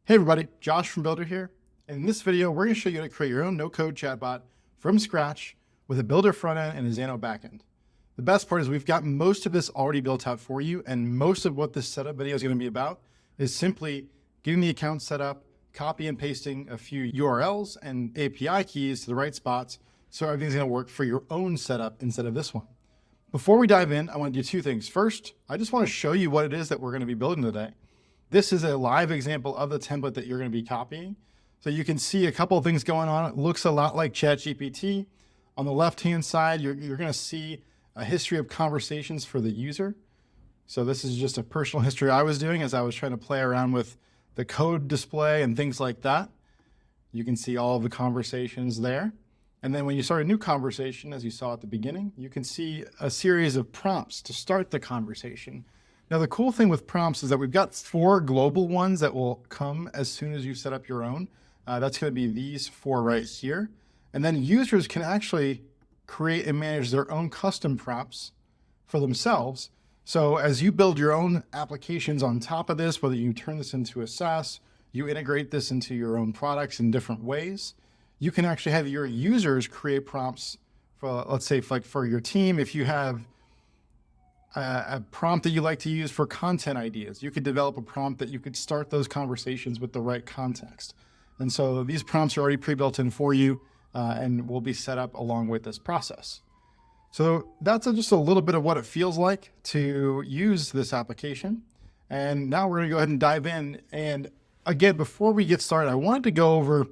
Hey everybody, Josh from Bildr here. And in this video, we're going to show you how to create your own no-code chatbot from scratch with a Bildr frontend and a Xano backend. The best part is we've got most of this already built out for you, and most of what this setup video is going to be about is simply getting the account set up, copy and pasting a few URLs and API keys to the right spots so everything's going to work for your own setup instead of this one. Before we dive in, I want to do two things. First, I just want to show you what it is that we're going to be building today. This is a live example of the template that you're going to be copying. So you can see a couple of things going on. It looks a lot like ChatGPT. On the left-hand side, you're going to see a history of conversations for the user. So this is just a personal history I was doing as I was trying to play around with the code display and things like that. You can see all of the conversations there. And then when you start a new conversation, as you saw at the beginning, you can see a series of prompts to start the conversation. Now, the cool thing with prompts is that we've got 4 global ones that will come as soon as you set up your own. That's going to be these 4 right here. And then users can actually create and manage their own custom prompts for themselves. So as you build your own applications on top of this, whether you turn this into a SaaS, you integrate this into your own products in different ways, you can actually have your users create prompts for, let's say, like for your team. If you have a prompt that you like to use for content ideas, you could develop a prompt that you could start those conversations with the right context. And so these prompts are already pre-built in for you and will be set up along with this process. So that's just a little bit of what it feels like to use this application. And now we're going to go ahead and dive in. And again, before we get started, I wanted to go over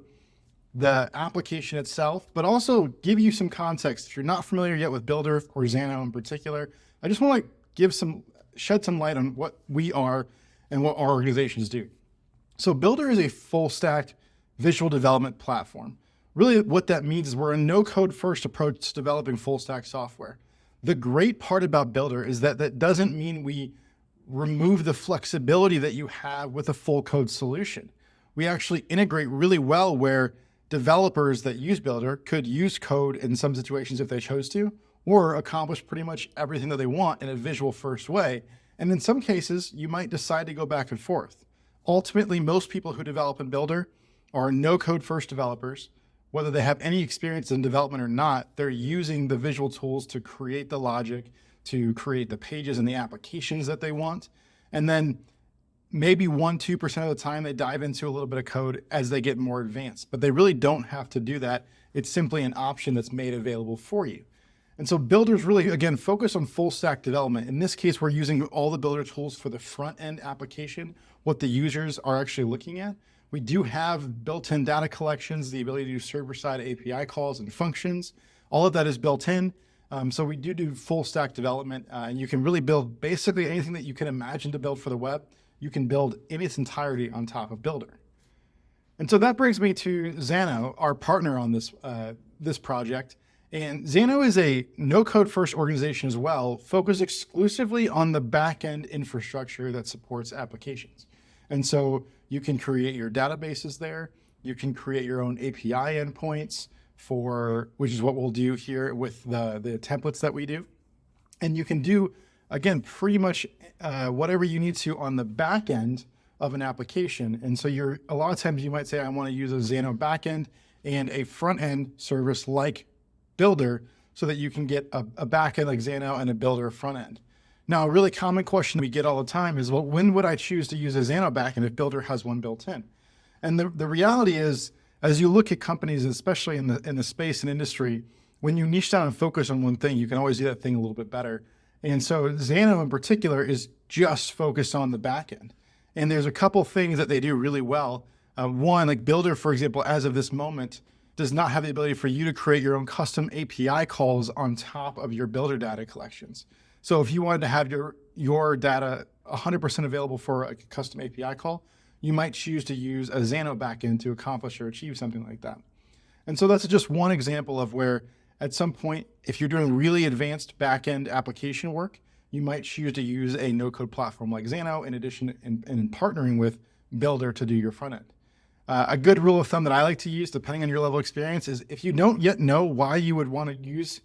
the application itself, but also give you some context. If you're not familiar yet with Bildr or Xano in particular, I just want to shed some light on what we are and what our organizations do. So Bildr is a full stack visual development platform. Really what that means is we're a no-code first approach to developing full stack software. The great part about Bildr is that that doesn't mean we remove the flexibility that you have with a full code solution. We actually integrate really well where developers that use Bildr could use code in some situations if they chose to, or accomplish pretty much everything that they want in a visual first way. And in some cases, you might decide to go back and forth. Ultimately, most people who develop in Bildr are no-code first developers. Whether they have any experience in development or not, they're using the visual tools to create the logic, to create the pages and the applications that they want. And then maybe 1-2% of the time they dive into a little bit of code as they get more advanced, but they really don't have to do that. It's simply an option that's made available for you. And so Bildr's really, again, focused on full stack development. In this case, we're using all the Bildr tools for the front end application, what the users are actually looking at. We do have built-in data collections, the ability to do server-side API calls and functions. All of that is built in. So we do full stack development, and you can really build basically anything that you can imagine to build for the web. You can build in its entirety on top of Bildr. And so that brings me to Xano, our partner on this project. And Xano is a no-code first organization as well, focused exclusively on the back-end infrastructure that supports applications. And so you can create your databases there. You can create your own API endpoints which is what we'll do here with the templates that we do. And you can do, again, pretty much whatever you need to on the back end of an application. And so a lot of times you might say, I want to use a Xano backend and a front end service like Bildr so that you can get a backend like Xano and a Bildr front end. Now, a really common question we get all the time is, well, when would I choose to use a Xano backend if Bildr has one built in? And the reality is, as you look at companies, especially in the space and industry, when you niche down and focus on one thing, you can always do that thing a little bit better. And so Xano in particular is just focused on the backend. And there's a couple things that they do really well. One, like Bildr, for example, as of this moment, does not have the ability for you to create your own custom API calls on top of your Bildr data collections. So if you wanted to have your data 100% available for a custom API call, you might choose to use a Xano backend to accomplish or achieve something like that. And so that's just one example of where at some point, if you're doing really advanced backend application work, you might choose to use a no-code platform like Xano in addition in partnering with Bildr to do your front end. A good rule of thumb that I like to use, depending on your level of experience, is if you don't yet know why you would want to use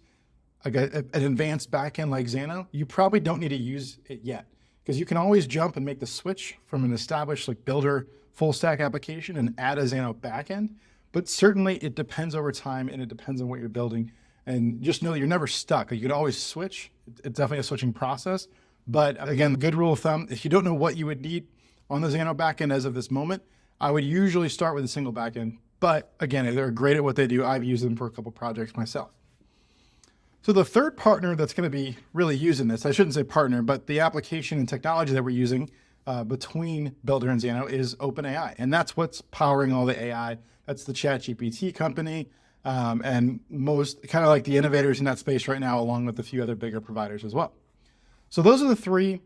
an advanced backend like Xano, you probably don't need to use it yet. because you can always jump and make the switch from an established like Builder full stack application and add a Xano backend. But certainly it depends over time and it depends on what you're building. And just know that you're never stuck. Like, you can always switch. It's definitely a switching process. But again, good rule of thumb, if you don't know what you would need on the Xano backend as of this moment, I would usually start with a single backend. But again, they're great at what they do. I've used them for a couple projects myself. So the third partner that's going to be really using this, I shouldn't say partner, but the application and technology that we're using between Bildr and Xano is OpenAI. And that's what's powering all the AI. That's the ChatGPT company. And most kind of like the innovators in that space right now, along with a few other bigger providers as well. So those are the three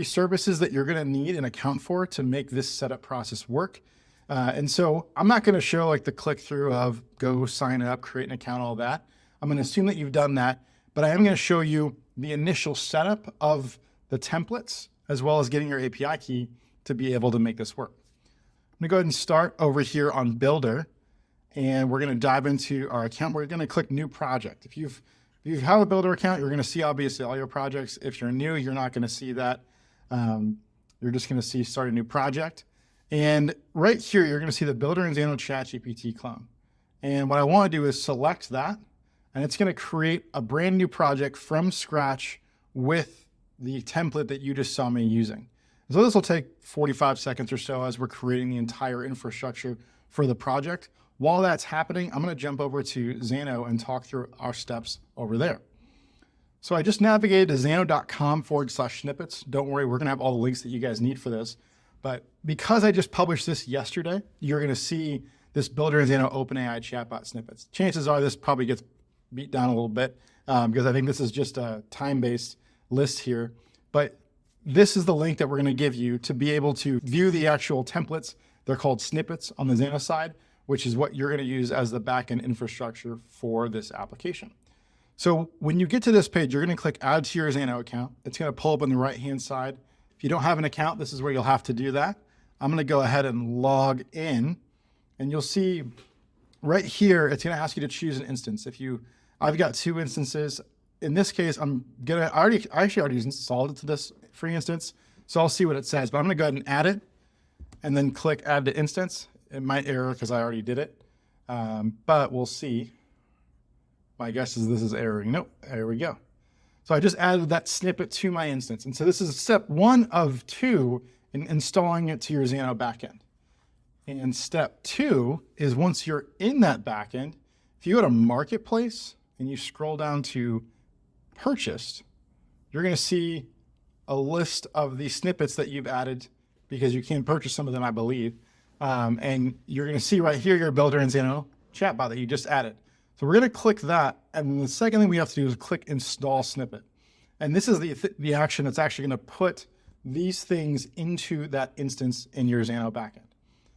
services that you're going to need and account for to make this setup process work. And so I'm not going to show like the click through of go sign up, create an account, all that. I'm going to assume that you've done that, but I am going to show you the initial setup of the templates as well as getting your API key to be able to make this work. I'm going to go ahead and start over here on Bildr, and we're going to dive into our account. We're going to click new project. If you have a Bildr account, you're going to see obviously all your projects. If you're new, you're not going to see that. You're just going to see start a new project. And right here, you're going to see the Bildr and Xano ChatGPT clone. And what I want to do is select that, and it's going to create a brand new project from scratch with the template that you just saw me using. So this will take 45 seconds or so as we're creating the entire infrastructure for the project. While that's happening, I'm going to jump over to Xano and talk through our steps over there. So I just navigated to xano.com/snippets. Don't worry, we're going to have all the links that you guys need for this. But because I just published this yesterday, you're going to see this Bildr and Xano OpenAI chatbot snippets. Chances are this probably gets beat down a little bit because I think this is just a time-based list here. But this is the link that we're going to give you to be able to view the actual templates. They're called snippets on the Xano side, which is what you're going to use as the backend infrastructure for this application. So when you get to this page, you're going to click add to your Xano account. It's going to pull up on the right-hand side. If you don't have an account, this is where you'll have to do that. I'm going to go ahead and log in, and you'll see right here, it's going to ask you to choose an instance. I've got 2 instances. In this case, I actually already installed it to this free instance, so I'll see what it says, but I'm going to go ahead and add it and then click add to instance. It might error because I already did it, but we'll see. My guess is this is erroring. Nope, there we go. So I just added that snippet to my instance. And so this is step 1 of 2 in installing it to your Xano backend. And step 2 is once you're in that backend, if you go to Marketplace and you scroll down to Purchased, you're going to see a list of the snippets that you've added because you can purchase some of them, I believe. And you're going to see right here your Bildr and Xano chatbot that you just added. So we're going to click that. And the second thing we have to do is click Install Snippet. And this is the action that's actually going to put these things into that instance in your Xano backend.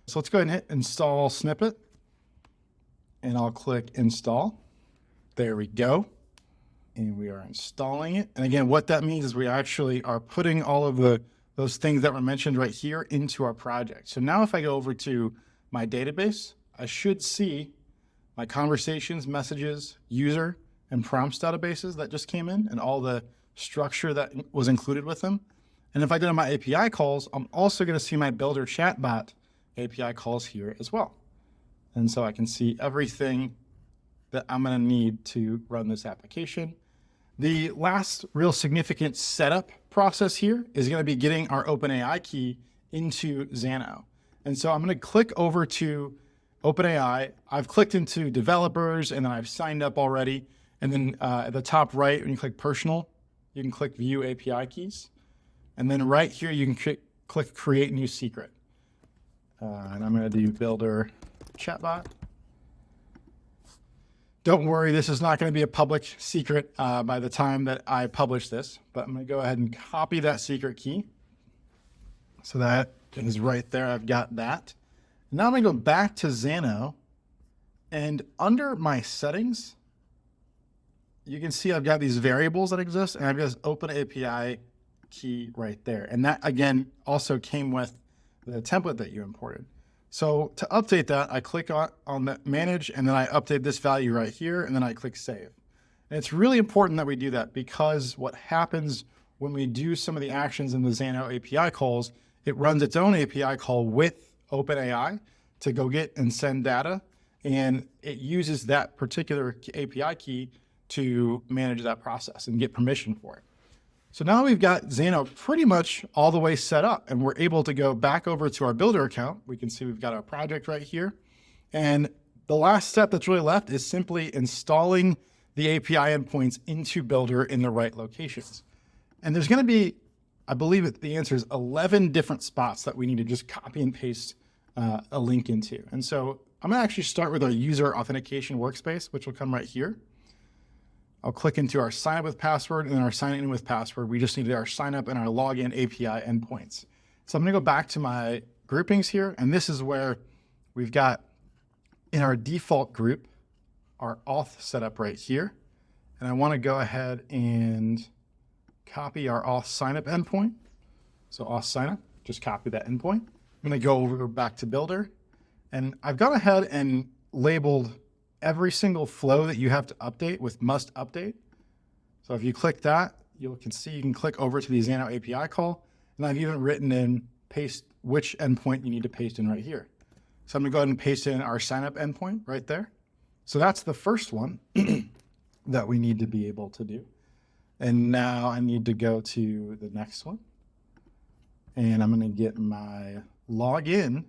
So let's go ahead and hit Install Snippet. And I'll click Install. There we go. And we are installing it. And again, what that means is we actually are putting all of those things that were mentioned right here into our project. So now if I go over to my database, I should see my conversations, messages, user, and prompts databases that just came in and all the structure that was included with them. And if I go to my API calls, I'm also going to see my Bildr chatbot API calls here as well. And so I can see everything that I'm going to need to run this application. The last real significant setup process here is going to be getting our OpenAI key into Xano. And so I'm going to click over to OpenAI. I've clicked into developers and then I've signed up already. And then at the top right, when you click personal, you can click view API keys. And then right here, you can click create new secret. And I'm going to do Bildr chatbot. Don't worry, this is not going to be a public secret by the time that I publish this, but I'm going to go ahead and copy that secret key. So that is right there. I've got that. Now I'm going to go back to Xano, and under my settings, you can see I've got these variables that exist, and I've got this OpenAPI key right there. And that, again, also came with the template that you imported. So to update that, I click on that manage, and then I update this value right here, and then I click save. And it's really important that we do that because what happens when we do some of the actions in the Xano API calls, it runs its own API call with OpenAI to go get and send data. And it uses that particular API key to manage that process and get permission for it. So now we've got Xano pretty much all the way set up, and we're able to go back over to our Bildr account. We can see we've got our project right here. And the last step that's really left is simply installing the API endpoints into Bildr in the right locations. And there's going to be, I believe that the answer is 11 different spots that we need to just copy and paste a link into. And so I'm going to actually start with our user authentication workspace, which will come right here. I'll click into our sign up with password and then our sign in with password. We just need our sign up and our login API endpoints. So I'm going to go back to my groupings here, and this is where we've got in our default group our auth set up right here. And I want to go ahead and copy our auth sign up endpoint. So auth sign up, just copy that endpoint. I'm going to go over back to Bildr, and I've gone ahead and labeled every single flow that you have to update with must update. So if you click that, you can see you can click over to the Xano API call, and I've even written in paste which endpoint you need to paste in right here. So I'm going to go ahead and paste in our sign up endpoint right there. So that's the first one that we need to be able to do. And now I need to go to the next one, and I'm going to get my login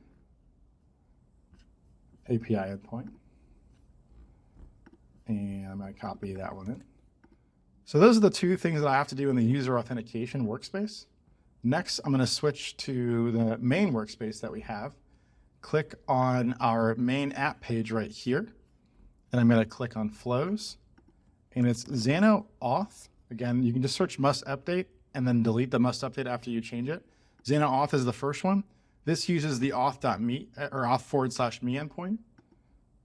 API endpoint. And I'm going to copy that one in. So those are the two things that I have to do in the user authentication workspace. Next, I'm going to switch to the main workspace that we have. Click on our main app page right here. And I'm going to click on flows. And it's Xano Auth. Again, you can just search must update and then delete the must update after you change it. Xano Auth is the first one. This uses the auth.me or auth/me endpoint.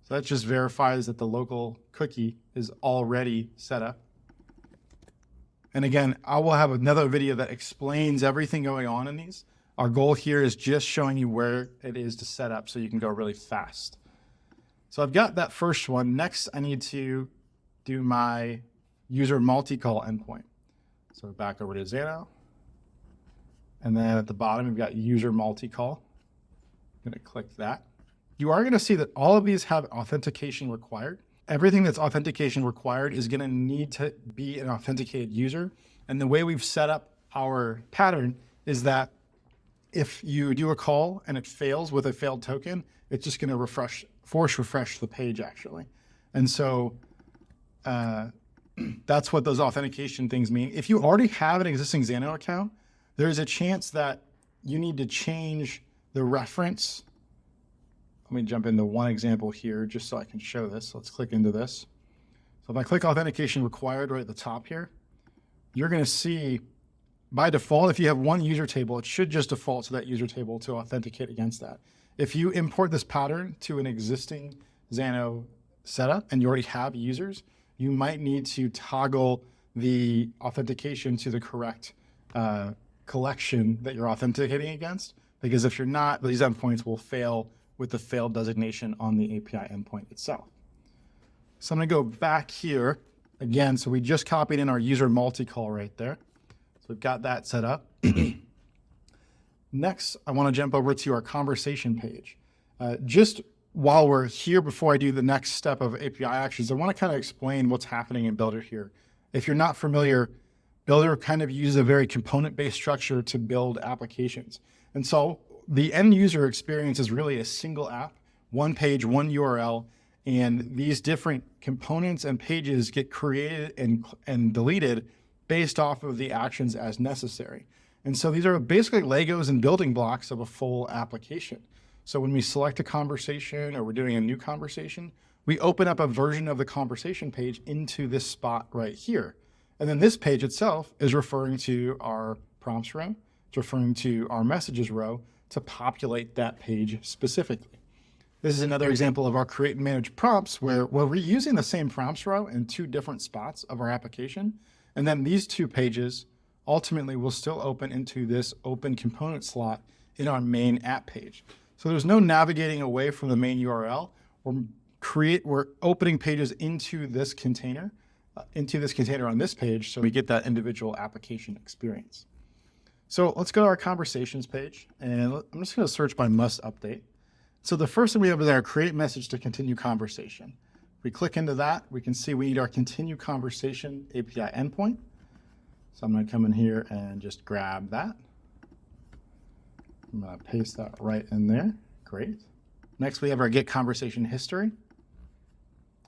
So that just verifies that the local cookie is already set up. And again, I will have another video that explains everything going on in these. Our goal here is just showing you where it is to set up so you can go really fast. So I've got that first one. Next, I need to do my user multi-call endpoint. So back over to Xano. And then at the bottom, we've got user multi-call. I'm going to click that. You are going to see that all of these have authentication required. Everything that's authentication required is going to need to be an authenticated user. And the way we've set up our pattern is that if you do a call and it fails with a failed token, it's just going to force refresh the page actually. And so that's what those authentication things mean. If you already have an existing Xano account, there's a chance that you need to change the reference. Let me jump into one example here just so I can show this. Let's click into this. So if I click authentication required right at the top here, you're going to see by default, if you have one user table, it should just default to that user table to authenticate against that. If you import this pattern to an existing Xano setup and you already have users, you might need to toggle the authentication to the correct collection that you're authenticating against, because if you're not, these endpoints will fail with the failed designation on the API endpoint itself. So I'm going to go back here again. So we just copied in our user multi-call right there. So we've got that set up. Next, I want to jump over to our conversation page. Just while we're here, before I do the next step of API actions, I want to kind of explain what's happening in Bildr here. If you're not familiar, Bildr kind of uses a very component-based structure to build applications. And so the end user experience is really a single app, one page, one URL, and these different components and pages get created and deleted based off of the actions as necessary. And so these are basically Legos and building blocks of a full application. So when we select a conversation or we're doing a new conversation, we open up a version of the conversation page into this spot right here. And then this page itself is referring to our prompts row, it's referring to our messages row to populate that page specifically. This is another example of our create and manage prompts where we're reusing the same prompts row in two different spots of our application. And then these two pages ultimately will still open into this open component slot in our main app page. So there's no navigating away from the main URL. We're opening pages into this container into this container on this page so we get that individual application experience. So let's go to our conversations page, and I'm just going to search by must update. So the first thing we have is our create message to continue conversation. If we click into that, we can see we need our continue conversation API endpoint. So I'm going to come in here and just grab that. I'm going to paste that right in there. Great. Next, we have our get conversation history.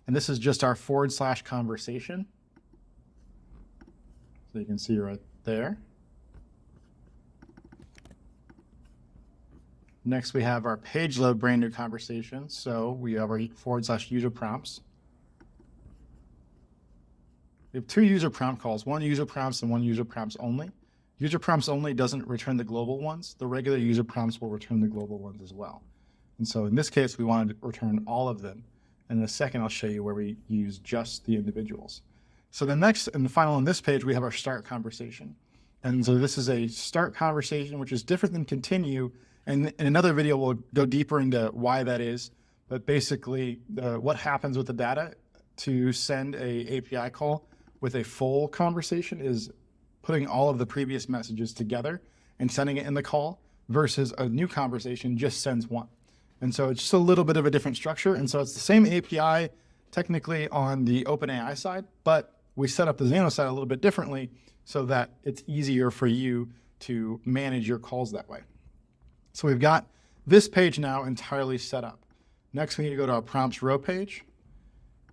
And this is just our / conversation. So you can see right there. Next, we have our page load brand new conversation. So we have our / user prompts. We have 2 user prompt calls, one user prompts and one user prompts only. User prompts only doesn't return the global ones. The regular user prompts will return the global ones as well. And so in this case, we wanted to return all of them. And in a second, I'll show you where we use just the individuals. So the next and the final on this page, we have our start conversation. And so this is a start conversation, which is different than continue. And in another video, we'll go deeper into why that is. But basically, what happens with the data to send a API call with a full conversation is putting all of the previous messages together and sending it in the call, versus a new conversation just sends one. And so it's just a little bit of a different structure. And so it's the same API technically on the OpenAI side, but we set up the Xano side a little bit differently so that it's easier for you to manage your calls that way. So we've got this page now entirely set up. Next, we need to go to our prompts row page,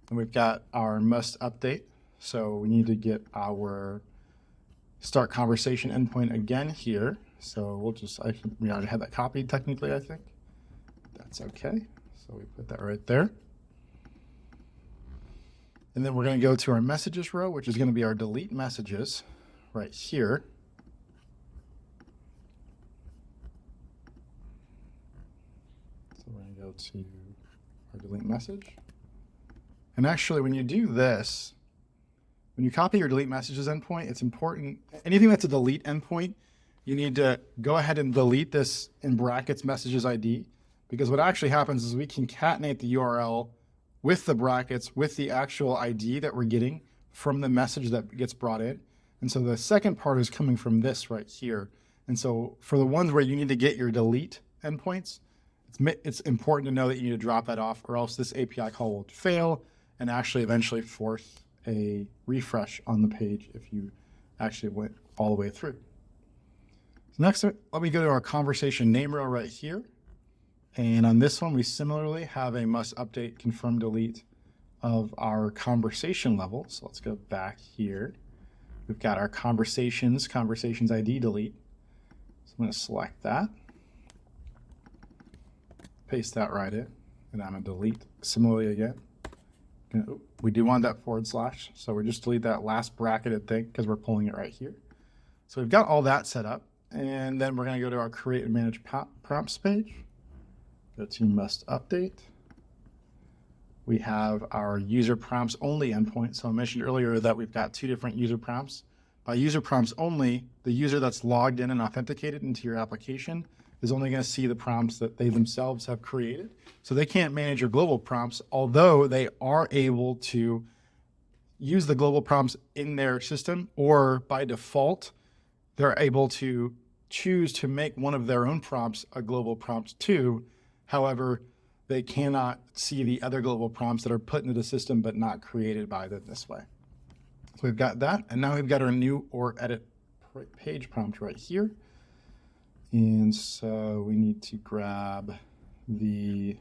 and we've got our must update. So we need to get our start conversation endpoint again here. So we'll just, we already have that copied technically, I think. That's okay. So we put that right there. And then we're going to go to our messages row, which is going to be our delete messages right here. So we're going to go to our delete message. And actually, when you do this, when you copy your delete messages endpoint, it's important. Anything that's a delete endpoint, you need to go ahead and delete this in brackets messages ID, because what actually happens is we concatenate the URL with the brackets with the actual ID that we're getting from the message that gets brought in. And so the second part is coming from this right here. And so for the ones where you need to get your delete endpoints, it's important to know that you need to drop that off, or else this API call will fail and actually eventually force a refresh on the page if you actually went all the way through. So next, let me go to our conversation name row right here. And on this one, we similarly have a must update confirm delete of our conversation level. So let's go back here. We've got our conversations ID delete. So I'm going to select that, paste that right in, and I'm going to delete similarly again. We do want that /, so we just delete that last bracketed thing because we're pulling it right here. So we've got all that set up, and then we're going to go to our create and manage prompts page. Go to must update. We have our user prompts only endpoint. So I mentioned earlier that we've got 2 different user prompts. By user prompts only, the user that's logged in and authenticated into your application is only going to see the prompts that they themselves have created. So they can't manage your global prompts, although they are able to use the global prompts in their system, or by default, they're able to choose to make one of their own prompts a global prompt too. However, they cannot see the other global prompts that are put into the system but not created by them this way. So we've got that, and now we've got our new or edit page prompt right here. And so we need to grab the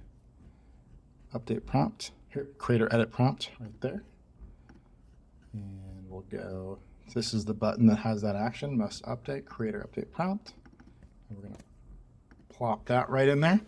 update prompt, here, create or edit prompt right there. And we'll go, this is the button that has that action, must update, create or update prompt. And we're going to plop that right in there.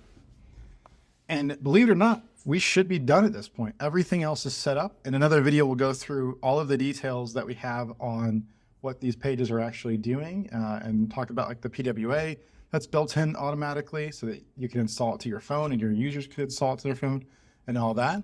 And believe it or not, we should be done at this point. Everything else is set up. In another video, we'll go through all of the details that we have on what these pages are actually doing, and talk about like the PWA that's built in automatically so that you can install it to your phone and your users can install it to their phone and all that.